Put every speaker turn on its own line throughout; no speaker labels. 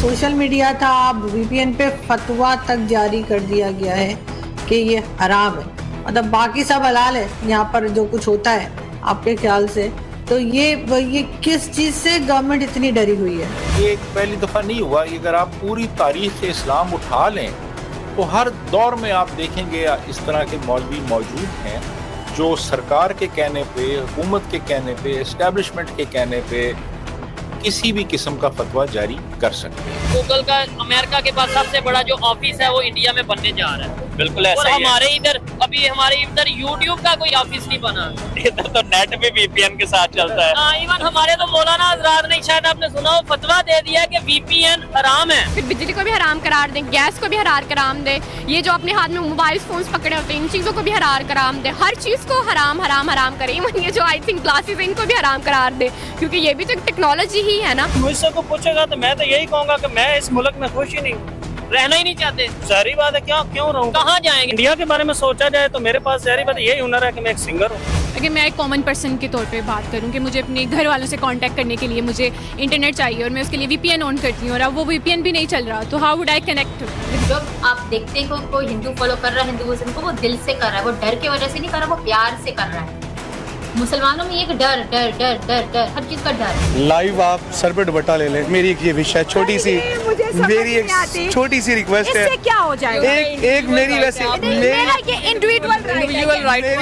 Social media था, अब VPN पे फतवा तक जारी कर दिया गया है कि ये हराम है, मतलब बाकी सब हलाल है। यहाँ पर जो कुछ होता है आपके ख्याल से, तो ये किस चीज से गवर्नमेंट इतनी डरी हुई है?
ये पहली दफा नहीं हुआ। अगर आप पूरी तारीख से इस्लाम उठा लें तो हर दौर में आप देखेंगे इस तरह के मौलवी मौजूद हैं जो सरकार के कहने पे, हुकूमत के कहने पे, एस्टेब्लिशमेंट के कहने पे किसी भी किस्म का फतवा जारी कर सकते हैं।
गूगल का अमेरिका के पास सबसे बड़ा जो ऑफिस है वो इंडिया में बनने जा रहा है।
बिल्कुल ऐसा
और
ही
हमारे इधर अभी हमारे इधर यूट्यूब का कोई ऑफिस नहीं बना।
इधर तो नेट भी वीपीएन के साथ चलता है।
हाँ, इवन हमारे तो मौलाना हजरात ने, शायद आपने सुना हो, फतवा दे दिया कि वीपीएन हराम है।
फिर बिजली को भी हराम करार दें, गैस को भी हरार कराम दे, ये जो अपने हाथ में मोबाइल फोन्स पकड़े होते हैं इन चीजों को भी हरार कराम दे, हर चीज को हराम हराम हराम करें। इवन ये जो आई थिंक ग्लासेस इनको भी हराम करार दे, क्योंकि ये भी तो टेक्नोलॉजी ही है ना।
मुझसे को पूछेगा तो मैं तो यही कहूँगा कि मैं इस मुल्क में खुश ही नहीं हूँ,
रहना ही नहीं चाहते।
सारी बात है। क्यों रहूँ?
कहाँ जाएंगे?
इंडिया के बारे में सोचा जाए तो मेरे पास सारी बात यही हुनर है कि मैं एक सिंगर हूँ।
अगर मैं एक कॉमन पर्सन के तौर पे बात करूं कि मुझे अपने घर वालों से कांटेक्ट करने के लिए मुझे इंटरनेट चाहिए और मैं उसके लिए वीपीएन ऑन करती हूँ और अब वो वीपीएन भी नहीं चल रहा, तो हाउ वुड आई कनेक्ट?
जब आप देखते हैं कि कोई हिंदू फॉलो कर रहा है, हिंदुइज्म को, वो दिल से कर रहा है, वो डर की वजह से नहीं कर रहा, वो प्यार से कर रहा है। मुसलमानों में एक डर डर डर डर डर हर चीज का डर।
लाइव आप सर पे दुपट्टा ले लें। मेरी एक ये विश है, छोटी सी, मेरी एक छोटी सी रिक्वेस्ट है।
क्या हो जाएगा?
एक मेरी वैसे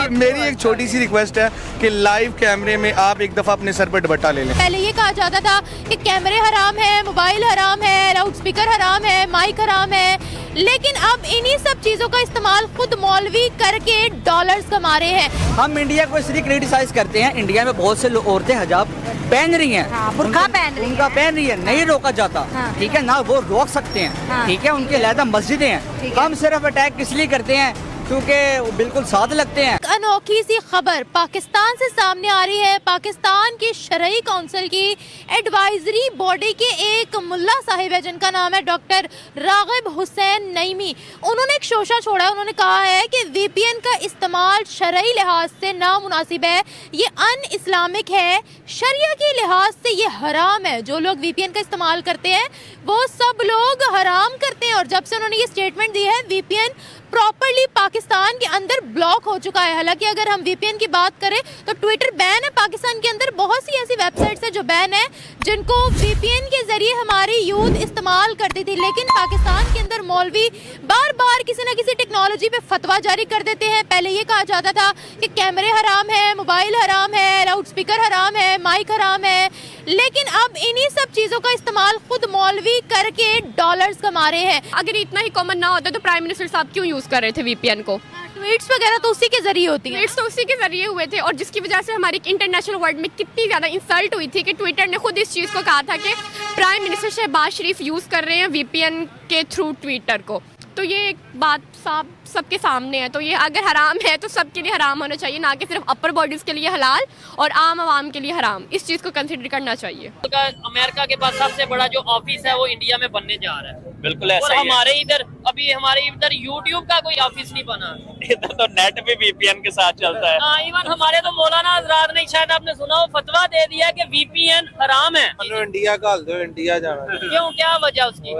मेरी एक छोटी सी रिक्वेस्ट है कि लाइव कैमरे में आप एक दफा अपने सर पे दुपट्टा ले लें।
पहले ये कहा जाता था कि कैमरे हराम है, मोबाइल हराम है, लाउड स्पीकर हराम है, माइक हराम है, लेकिन अब इन्हीं सब चीजों का इस्तेमाल खुद मौलवी करके डॉलर्स कमा रहे हैं।
हम इंडिया को इसलिए क्रिटिसाइज करते हैं, इंडिया में बहुत से औरतें हिजाब पहन रही हैं, बुर्का उनका पहन रही है, नहीं रोका जाता, ठीक है ना, वो रोक सकते हैं, ठीक है, उनकी अलहदा मस्जिदें हैं। हम सिर्फ अटैक इसलिए करते हैं क्योंकि वो बिल्कुल साथ लगते हैं।
अनोखी सी खबर पाकिस्तान से सामने आ रही है। पाकिस्तान की शरई काउंसिल की एडवाइजरी बॉडी के एक मुल्ला साहिब है जिनका नाम है डॉक्टर रागिब हुसैन नईमी। उन्होंने एक शोशा छोड़ा है, उन्होंने कहा है कि वीपीएन का इस्तेमाल शरई लिहाज से नामुनासिब है, ये अन इस्लामिक है, शरिया के लिहाज से ये हराम है। जो लोग वीपीएन का इस्तेमाल करते हैं वो सब लोग हराम करते हैं। और जब से उन्होंने ये स्टेटमेंट दी है, वीपीएन प्रॉपर्ली पाकिस्तान के अंदर ब्लॉक हो चुका है। हालांकि अगर हम वीपीएन की बात करें तो ट्विटर बैन है पाकिस्तान के अंदर, बहुत सी ऐसी वेबसाइट्स हैं जो बैन है जिनको वीपीएन के जरिए हमारी यूथ इस्तेमाल करती थी। लेकिन पाकिस्तान के अंदर मौलवी बार बार किसी न किसी टेक्नोलॉजी पे फतवा जारी कर देते हैं। पहले ये कहा जाता था कि कैमरे हराम है, मोबाइल हराम है, लाउड स्पीकर हराम है, माइक हराम है, लेकिन अब इन्हीं सब चीजों का इस्तेमाल खुद मौलवी करके डॉलर्स कमा रहे हैं। अगर इतना ही कॉमन ना होता तो प्राइम मिनिस्टर साहब क्यों यूज कर रहे थे वीपीएन को? ट्वीट्स वगैरह तो उसी के जरिए होती है। ट्वीट्स तो उसी के जरिए हुए थे और जिसकी वजह से हमारी इंटरनेशनल वर्ल्ड में कितनी ज्यादा इंसल्ट हुई थी कि ट्विटर ने खुद इस चीज को कहा था कि प्राइम मिनिस्टर शहबाज शरीफ यूज कर रहे हैं वीपीएन के थ्रू ट्विटर को। तो ये एक बात साफ सबके सामने है। तो ये अगर हराम है तो सबके लिए हराम होना चाहिए, ना कि सिर्फ अपर बॉडीज के लिए हलाल और आम आवाम के लिए हराम। इस चीज को कंसिडर करना चाहिए।
अमेरिका के पास सबसे बड़ा जो ऑफिस है वो इंडिया में बनने जा रहा है।
बिल्कुल ऐसा
और
ही है।
हमारे इधर अभी हमारे इधर यूट्यूब का कोई ऑफिस नहीं बना।
इधर तो नेट भी वीपीएन के साथ चलता है।
हाँ, इवन हमारे तो मौलाना हजरात ने, शायद आपने सुना हो, फतवा दे दिया कि वीपीएन हराम है।
इंडिया घाल दो, इंडिया जाना।
क्यों, क्या वजह उसकी?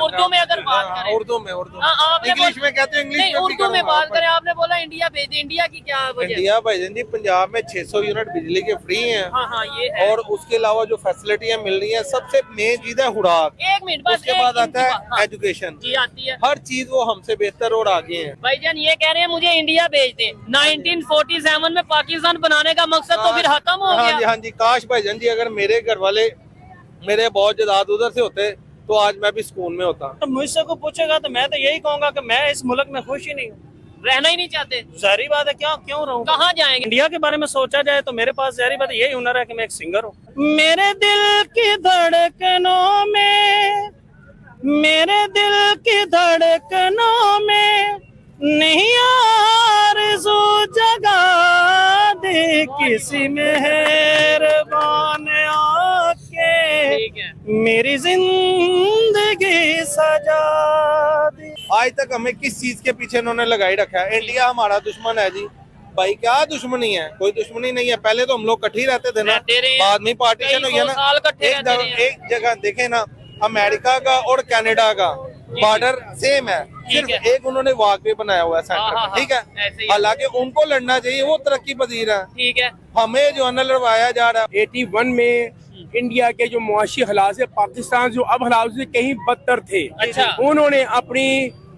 उर्दू में अगर बात करें,
उर्दू में
इंग्लिश
में कहते हैं, इंग्लिश
नहीं, उर्दू में बात करें। आपने बोला इंडिया भेज दे, इंडिया की क्या वजह?
इंडिया भाईजान जी, पंजाब में 600 यूनिट बिजली के फ्री हैं।
हाँ, ये है।
और उसके अलावा जो फैसिलिटियाँ मिल रही हैं, सबसे मेन चीज है खुराक।
एक मिनट बस,
उसके बाद आता है एजुकेशन।
जी, आती है।
हर चीज वो हमसे बेहतर और आगे हैं।
भाईजान ये कह रहे हैं मुझे इंडिया भेज दे। 1947 में पाकिस्तान बनाने का मकसद तो फिर खत्म हो गया।
हाँ जी, काश भाईजान जी अगर मेरे घर वाले, मेरे बहुत जदाद उधर से होते तो आज मैं भी सुकून में होता।
तो मुझसे को पूछेगा तो मैं तो यही कहूँगा कि मैं इस मुल्क में खुश ही नहीं हूँ,
रहना ही नहीं चाहते।
सारी बात है। क्यों रहूँ?
कहाँ जाएंगे?
इंडिया के बारे में सोचा जाए तो मेरे पास सारी बात यही हुनर है कि मैं एक सिंगर हूँ। मेरे दिल की धड़कनों में, मेरे दिल की धड़कनों में नहीं आरज़ू जगा दे किसी मेहरबान आके मेरी जिंदगी सजा दे।
आज तक हमें किस चीज के पीछे इन्होंने लगाई रखा है? इंडिया हमारा दुश्मन है जी। भाई क्या दुश्मनी है? कोई दुश्मनी नहीं है। पहले तो हम लोग इकट्ठे रहते थे ना, बाद में पार्टीशन हुई है ना। एक जगह देखे ना, अमेरिका का और कनाडा का बॉर्डर सेम है, सिर्फ एक उन्होंने वॉकवे बनाया हुआ है सेंटर, ठीक है। हालांकि उनको लड़ना चाहिए, वो तरक्की पजीर है,
ठीक है।
हमें जो है ना लड़वाया जा रहा है।
81 में इंडिया के जो मुआशी हालात है, पाकिस्तान जो अब हालात से कहीं बदतर थे,
अच्छा।
उन्होंने अपनी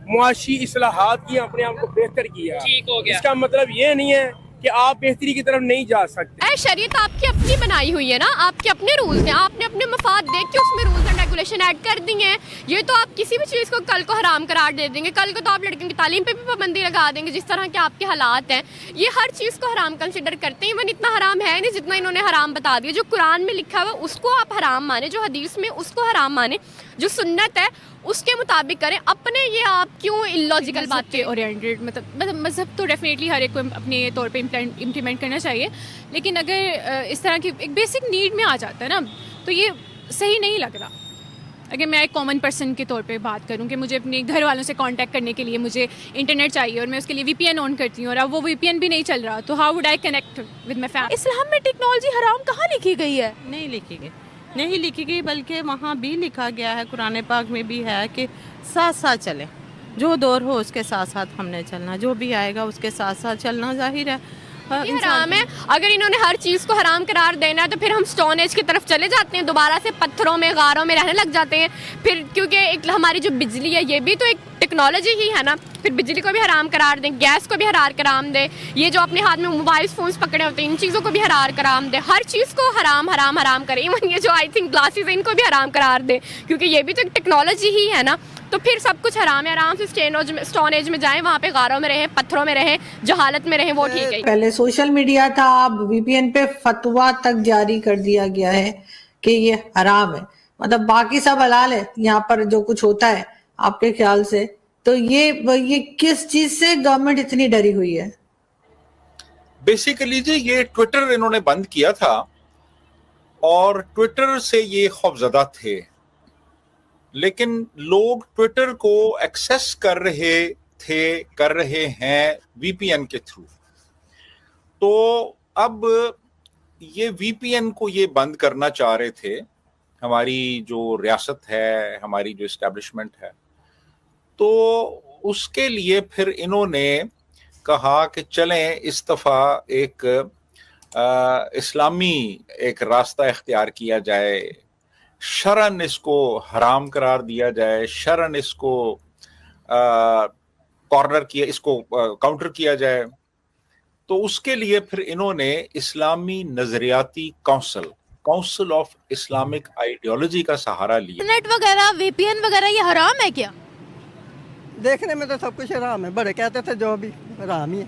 मुआशी इस्लाहात की अपने आप को बेहतर किया।
ठीक हो गया।
इसका मतलब ये नहीं है कि आप बेहतरी की तरफ नहीं जा सकते।
शरीयत आपकी अपनी बनाई हुई है ना, आपके अपने रूल्स हैं, आपने अपने मफाद देख के उसमें रूल्स एंड रेगुलेशन ऐड कर दी हैं। ये तो आप किसी भी चीज़ को कल को हराम करार दे देंगे, कल को तो आप लड़कियों की तालीम पे भी पाबंदी लगा देंगे, जिस तरह के आपके हालात हैं। ये हर चीज़ को हराम कंसिडर करते हैं। इवन इतना हराम है नहीं जितना इन्होंने हराम बता दिया। जो कुरान में लिखा हुआ उसको आप हराम माने, जो हदीस में उसको हराम माने, जो सुन्नत है उसके मुताबिक करें। अपने ये आप क्यों इलॉजिकल बात के ओरिएंटेड, मतलब मज़हब तो डेफिनेटली हर एक को अपने तौर पे इम्प्लीमेंट करना चाहिए, लेकिन अगर इस तरह की एक बेसिक नीड में आ जाता है ना, तो ये सही नहीं लग रहा। अगर मैं एक कॉमन पर्सन के तौर पे बात करूं कि मुझे अपने घर वालों से कांटेक्ट करने के लिए मुझे इंटरनेट चाहिए और मैं उसके लिए VPN ऑन करती हूँ और अब वो VPN भी नहीं चल रहा, तो how would I connect with my family.
Islam में टेक्नोलॉजी हराम कहाँ लिखी गई है?
नहीं लिखी गई, बल्कि वहाँ भी लिखा गया है, कुरान पाक में भी है कि साथ साथ चलें, जो दौर हो उसके साथ साथ हमने चलना, जो भी आएगा उसके साथ साथ चलना। जाहिर है
हराम है। अगर इन्होंने हर चीज़ को हराम करार देना है तो फिर हम स्टोन एज की तरफ चले जाते हैं, दोबारा से पत्थरों में गारों में रहने लग जाते हैं फिर, क्योंकि एक हमारी जो बिजली है ये भी तो एक टेक्नोलॉजी ही है ना। फिर बिजली को भी हराम करार दें, गैस को भी हरार कराम दें, ये जो अपने हाथ में मोबाइल फ़ोन्स पकड़े होते हैं इन चीज़ों को भी हरार कराम दें, हर चीज़ को हराम हराम हराम करें। इवन ये जो आई थिंक ग्लासेस हैं इनको भी हराम करार दें, क्योंकि ये भी तो एक टेक्नोलॉजी ही है ना। तो फिर सब कुछ हराम है। आराम से स्टोन एज में जाएं, वहाँ पे गारों में रहें, पत्थरों में रहें, जहालत में रहें, वो ठीक है।
पहले सोशल मीडिया था, अब VPN पे फतवा तक जारी कर दिया गया है कि ये हराम है, मतलब बाकी सब हलाल है, यहाँ पर जो कुछ होता है आपके ख्याल से। तो ये किस चीज से गवर्नमेंट इतनी डरी हुई है?
बेसिकली जी ये ट्विटर इन्होंने बंद किया था और ट्विटर से ये खौफजदा थे, लेकिन लोग ट्विटर को एक्सेस कर रहे हैं VPN के थ्रू। तो अब ये VPN को ये बंद करना चाह रहे थे हमारी जो रियासत है, हमारी जो इस्टेब्लिशमेंट है। तो उसके लिए फिर इन्होंने कहा कि चलें इस दफ़ा एक इस्लामी एक रास्ता इख्तियार किया जाए, शरन इसको हराम करार दिया जाए, शरन इसको काउंटर किया जाए। तो उसके लिए फिर इन्होंने इस्लामी नजरियाती काउंसिल ऑफ इस्लामिक आइडियोलॉजी का सहारा लिया।
नेट वगैरह VPN वगैरह ये हराम है क्या?
देखने में तो सब कुछ हराम है, बड़े कहते थे जो भी हराम ही है,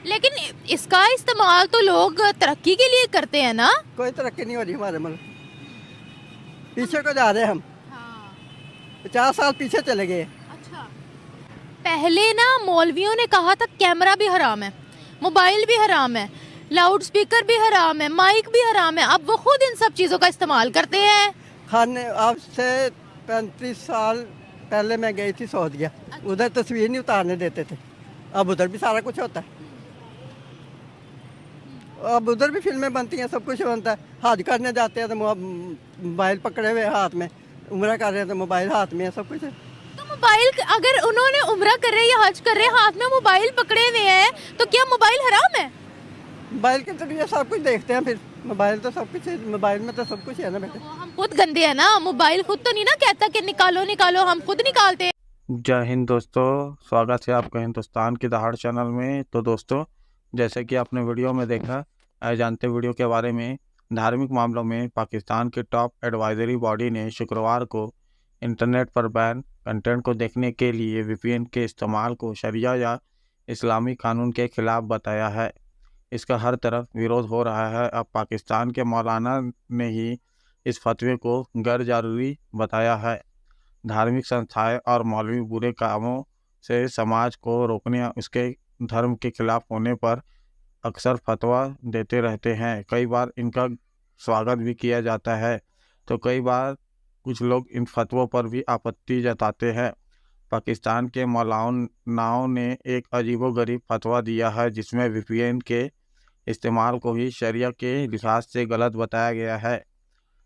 लेकिन इसका इस्तेमाल तो लोग तरक्की के लिए करते हैं ना।
कोई तरक्की नहीं हो रही हमारे मुल्क, पीछे को जा रहे हैं हम। 50 साल पीछे चले गए।
अच्छा, पहले ना मौलवियों ने कहा था कैमरा भी हराम है, मोबाइल भी हराम है, लाउड स्पीकर भी हराम है, माइक भी हराम है। अब वो खुद इन सब चीज़ों का इस्तेमाल करते हैं।
खाने आज से 35 साल पहले मैं गई थी सऊदीया, उधर तस्वीर नहीं उतारने देते थे, अब उधर भी सारा कुछ होता है। अब उधर भी फिल्में बनती हैं, सब कुछ बनता है। हज करने जाते हैं तो मोबाइल पकड़े हुए हाथ में, उम्रा कर रहे हैं तो मोबाइल हाथ में है, सब कुछ है।
तो मोबाइल अगर उन्होंने उम्रा कर रहे या हज कर रहे हाथ में मोबाइल पकड़े हुए हैं तो क्या मोबाइल हराम है?
मोबाइल के जरिए सब कुछ देखते हैं, फिर मोबाइल तो सब कुछ है, मोबाइल में तो सब कुछ है ना बेटे।
हम खुद गंदे हैं ना, मोबाइल खुद तो नहीं ना कहता कि निकालो निकालो, हम खुद निकालते हैं।
जय हिंद दोस्तों, स्वागत है आपका हिंदुस्तान की दहाड़ चैनल में। तो दोस्तों, जैसे कि आपने वीडियो में देखा, जानते वीडियो के बारे में, धार्मिक मामलों में पाकिस्तान के टॉप एडवाइजरी बॉडी ने शुक्रवार को इंटरनेट पर बैन कंटेंट को देखने के लिए VPN के इस्तेमाल को शरिया या इस्लामी कानून के खिलाफ बताया है। इसका हर तरफ विरोध हो रहा है। अब पाकिस्तान के मौलाना ने ही इस फतवे को गैर जरूरी बताया है। धार्मिक संस्थाएं और मौलवी बुरे कामों से समाज को रोकने, उसके धर्म के खिलाफ होने पर अक्सर फतवा देते रहते हैं। कई बार इनका स्वागत भी किया जाता है, तो कई बार कुछ लोग इन फतवों पर भी आपत्ति जताते हैं। पाकिस्तान के मौलानाओं ने एक अजीबोगरीब फतवा दिया है, जिसमें VPN के इस्तेमाल को ही शरिया के लिहाज से गलत बताया गया है।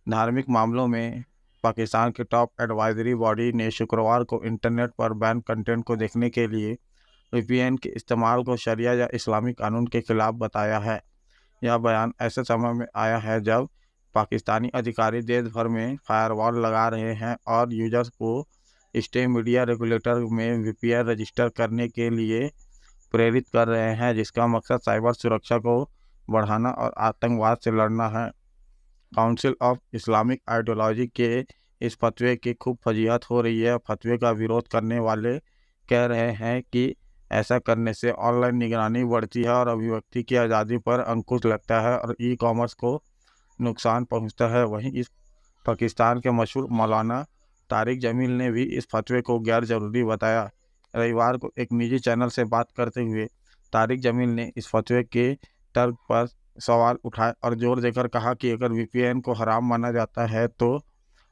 धार्मिक मामलों में पाकिस्तान की टॉप एडवाइजरी बॉडी ने शुक्रवार को इंटरनेट पर बैन कंटेंट को देखने के लिए VPN के इस्तेमाल को शरिया या इस्लामी कानून के खिलाफ बताया है। यह बयान ऐसे समय में आया है जब पाकिस्तानी अधिकारी देश भर में फायरवॉल लगा रहे हैं और यूजर्स को स्टेट मीडिया रेगुलेटर में VPN रजिस्टर करने के लिए प्रेरित कर रहे हैं, जिसका मकसद साइबर सुरक्षा को बढ़ाना और आतंकवाद से लड़ना है। काउंसिल ऑफ इस्लामिक आइडियोलॉजी के इस फतवे की खूब फजीहत हो रही है। फतवे का विरोध करने वाले कह रहे हैं कि ऐसा करने से ऑनलाइन निगरानी बढ़ती है और अभिव्यक्ति की आज़ादी पर अंकुश लगता है और ई-कॉमर्स को नुकसान पहुंचता है। वहीं इस पाकिस्तान के मशहूर मौलाना तारिक जमील ने भी इस फतवे को गैर ज़रूरी बताया। रविवार को एक निजी चैनल से बात करते हुए तारिक जमील ने इस फतवे के तर्क पर सवाल उठाए और जोर देकर कहा कि अगर VPN को हराम माना जाता है तो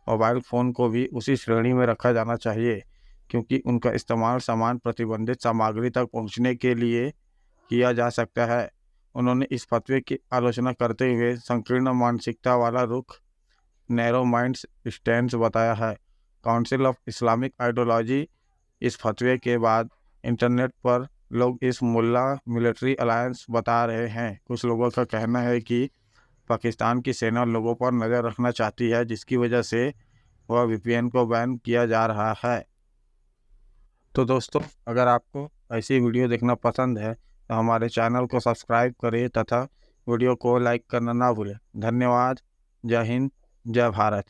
मोबाइल फ़ोन को भी उसी श्रेणी में रखा जाना चाहिए, क्योंकि उनका इस्तेमाल समान प्रतिबंधित सामग्री तक पहुंचने के लिए किया जा सकता है। उन्होंने इस फतवे की आलोचना करते हुए संकीर्ण मानसिकता वाला रुख नैरो माइंड स्टैंड बताया है। काउंसिल ऑफ इस्लामिक आइडियोलॉजी इस फतवे के बाद इंटरनेट पर लोग इस मुल्ला मिलिट्री अलायंस बता रहे हैं। कुछ लोगों का कहना है कि पाकिस्तान की सेना लोगों पर नज़र रखना चाहती है, जिसकी वजह से वह VPN को बैन किया जा रहा है। तो दोस्तों, अगर आपको ऐसी वीडियो देखना पसंद है तो हमारे चैनल को सब्सक्राइब करें तथा वीडियो को लाइक करना ना भूलें। धन्यवाद। जय हिंद, जय भारत।